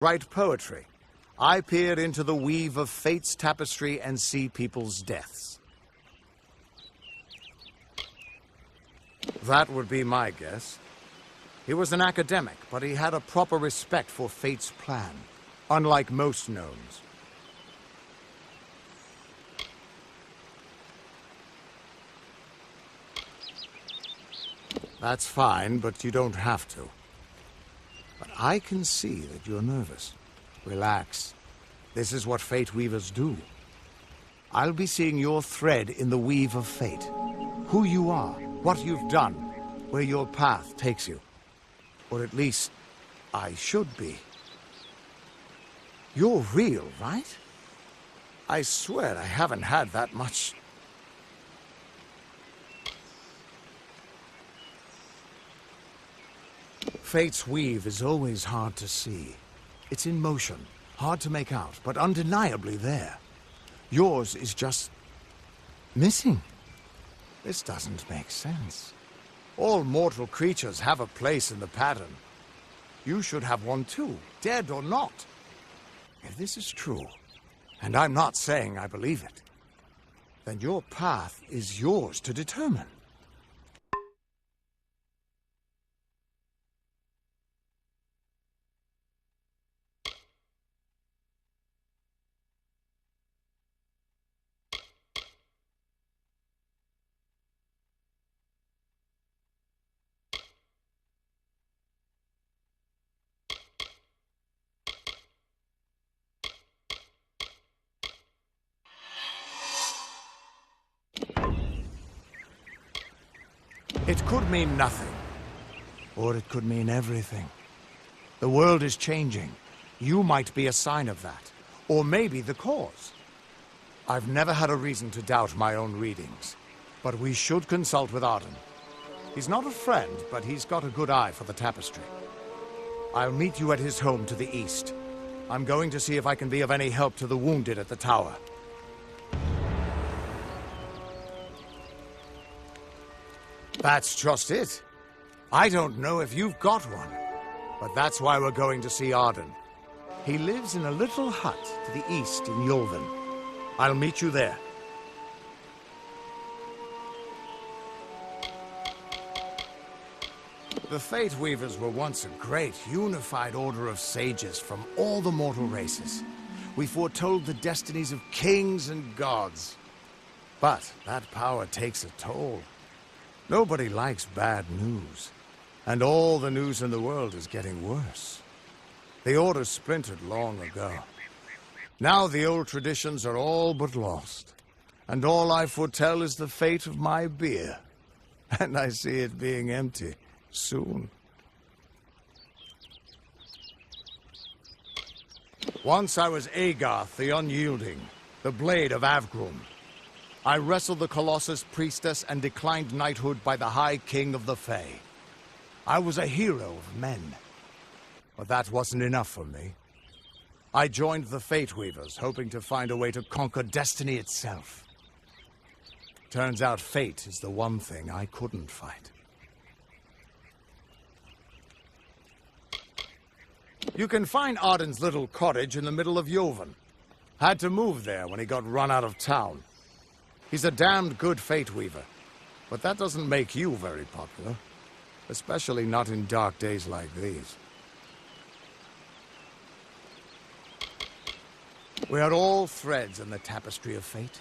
Write poetry. I peer into the weave of fate's tapestry and see people's deaths. That would be my guess. He was an academic, but he had a proper respect for fate's plan, unlike most gnomes. That's fine, but you don't have to. But I can see that you're nervous. Relax. This is what fate weavers do. I'll be seeing your thread in the weave of fate. Who you are, what you've done, where your path takes you. Or at least, I should be. You're real, right? I swear I haven't had that much. Fate's weave is always hard to see. It's in motion, hard to make out, but undeniably there. Yours is just missing. This doesn't make sense. All mortal creatures have a place in the pattern. You should have one too, dead or not. If this is true, and I'm not saying I believe it, then your path is yours to determine. It could mean nothing, or it could mean everything. The world is changing. You might be a sign of that, or maybe the cause. I've never had a reason to doubt my own readings, but we should consult with Arden. He's not a friend, but he's got a good eye for the tapestry. I'll meet you at his home to the east. I'm going to see if I can be of any help to the wounded at the tower. That's just it. I don't know if you've got one, but that's why we're going to see Arden. He lives in a little hut to the east in Yolen. I'll meet you there. The Fate Weavers were once a great, unified order of sages from all the mortal races. We foretold the destinies of kings and gods. But that power takes a toll. Nobody likes bad news, and all the news in the world is getting worse. The Order splintered long ago. Now the old traditions are all but lost, and all I foretell is the fate of my beer. And I see it being empty soon. Once I was Agarth the Unyielding, the Blade of Avgrum. I wrestled the Colossus Priestess and declined knighthood by the High King of the Fae. I was a hero of men. But that wasn't enough for me. I joined the Fate Weavers, hoping to find a way to conquer destiny itself. Turns out fate is the one thing I couldn't fight. You can find Arden's little cottage in the middle of Yolen. Had to move there when he got run out of town. He's a damned good Fate Weaver, but that doesn't make you very popular, especially not in dark days like these. We are all threads in the tapestry of fate,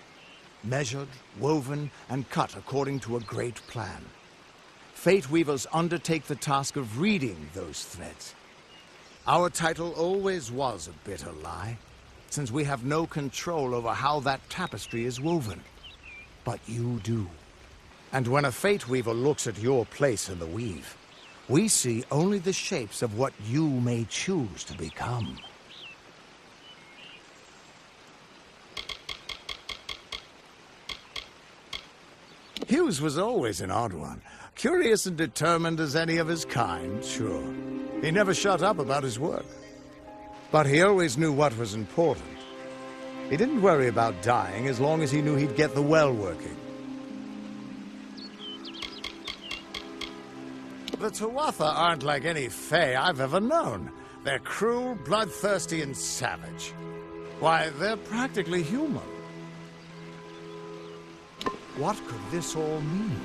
measured, woven, and cut according to a great plan. Fate Weavers undertake the task of reading those threads. Our title always was a bitter lie, since we have no control over how that tapestry is woven. But you do. And when a Fate Weaver looks at your place in the weave, we see only the shapes of what you may choose to become. Hughes was always an odd one. Curious and determined as any of his kind, sure. He never shut up about his work. But he always knew what was important. He didn't worry about dying as long as he knew he'd get the well working. The Tuatha aren't like any Fae I've ever known. They're cruel, bloodthirsty, and savage. Why, they're practically human. What could this all mean?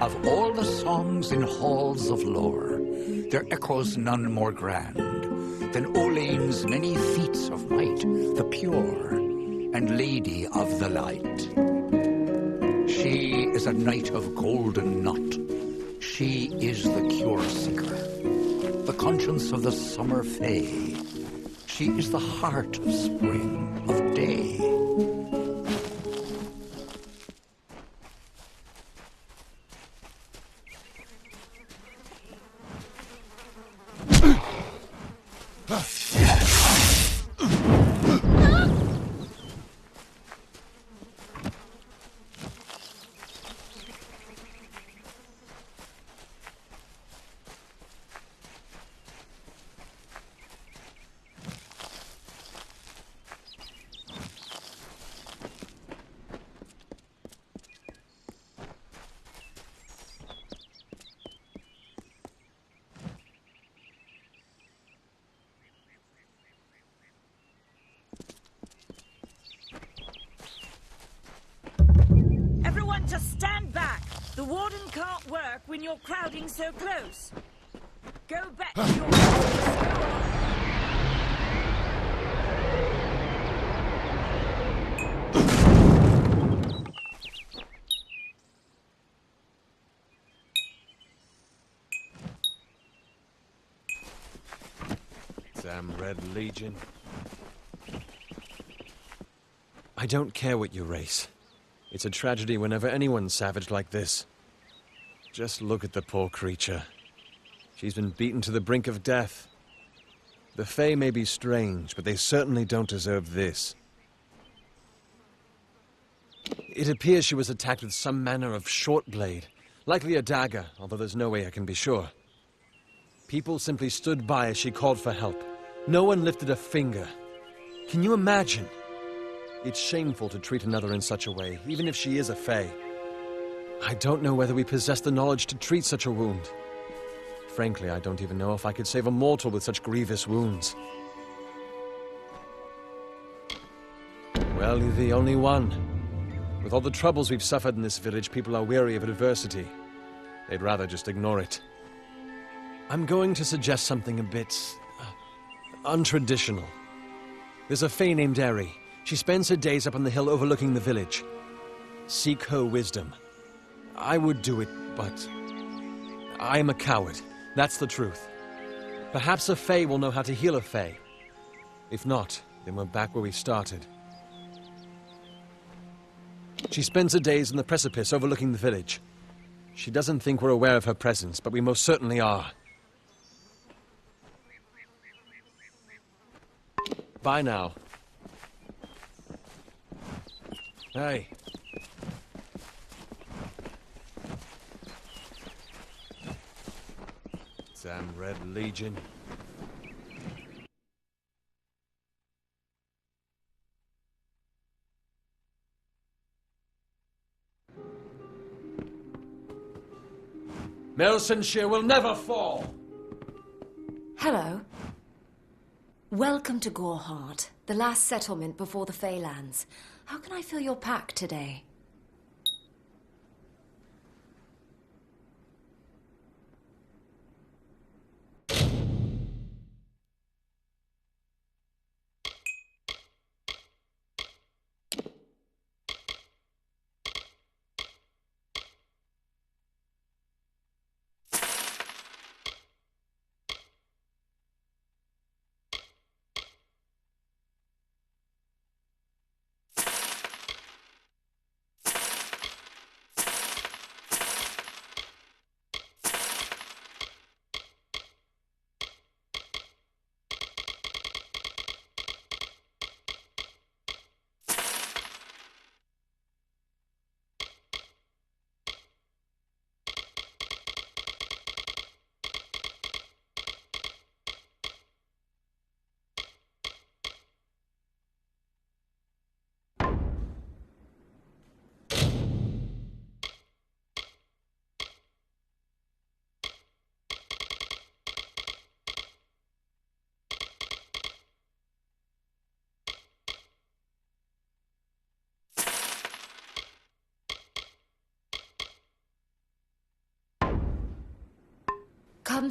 Of all the songs in halls of lore, there echoes none more grand than Olen's many feats of might, the pure and lady of the light. She is a knight of golden knot. She is the cure seeker, the conscience of the summer fae. She is the heart of spring, of day. Everyone just stand back! The warden can't work when you're crowding so close. Go back to your Damn Red Legion. I don't care what you race. It's a tragedy whenever anyone's savage like this. Just look at the poor creature. She's been beaten to the brink of death. The Fae may be strange, but they certainly don't deserve this. It appears she was attacked with some manner of short blade, likely a dagger, although there's no way I can be sure. People simply stood by as she called for help. No one lifted a finger. Can you imagine? It's shameful to treat another in such a way, even if she is a Fae. I don't know whether we possess the knowledge to treat such a wound. Frankly, I don't even know if I could save a mortal with such grievous wounds. Well, you're the only one. With all the troubles we've suffered in this village, people are weary of adversity. They'd rather just ignore it. I'm going to suggest something a bit untraditional. There's a Fae named Eri. She spends her days up on the hill overlooking the village. Seek her wisdom. I would do it, but I am a coward. That's the truth. Perhaps a Fae will know how to heal a Fae. If not, then we're back where we started. She spends her days on the precipice overlooking the village. She doesn't think we're aware of her presence, but we most certainly are. Bye now. Hey. Damn Red Legion. Melsonshire will never fall! Hello. Welcome to Gorehart, the last settlement before the Feylands. How can I fill your pack today?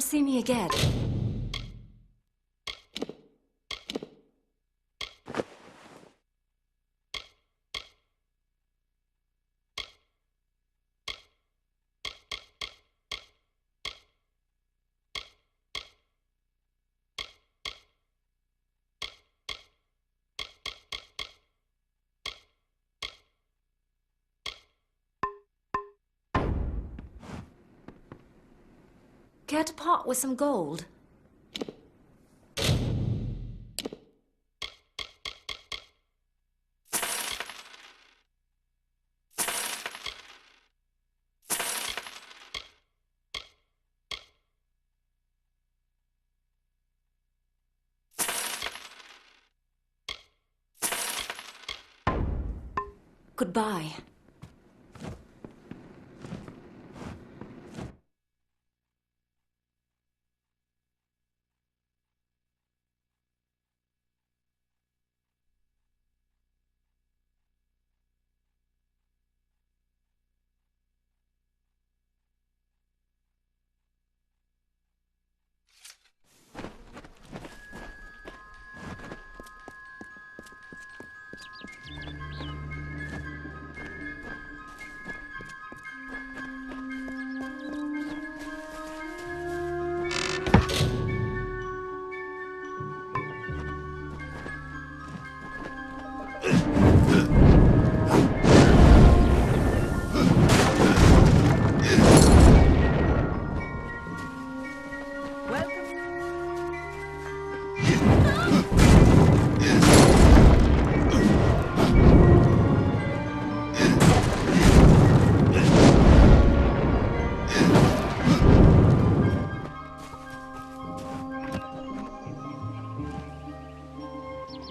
Come see me again. Care to part with some gold? Goodbye.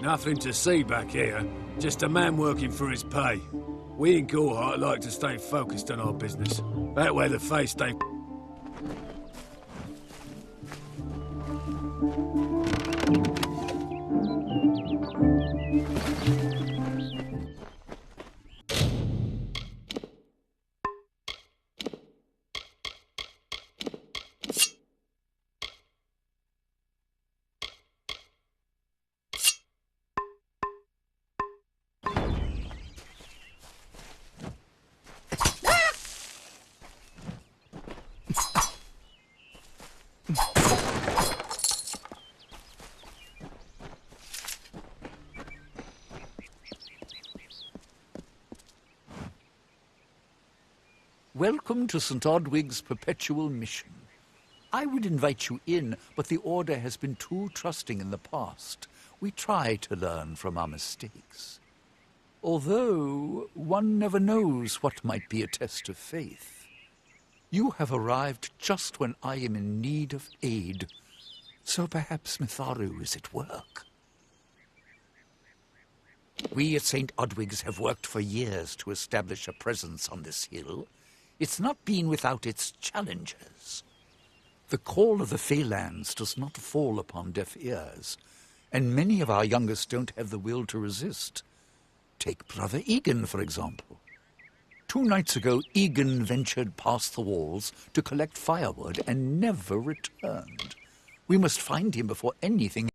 Nothing to see back here. Just a man working for his pay. We in Gart like to stay focused on our business. That way the face stay... Welcome to St. Odwig's perpetual mission. I would invite you in, but the Order has been too trusting in the past. We try to learn from our mistakes. Although, one never knows what might be a test of faith. You have arrived just when I am in need of aid, so perhaps Mitharu is at work. We at St. Odwig's have worked for years to establish a presence on this hill. It's not been without its challenges. The call of the Feylands does not fall upon deaf ears, and many of our youngest don't have the will to resist. Take Brother Egan, for example. 2 nights ago, Egan ventured past the walls to collect firewood and never returned. We must find him before anything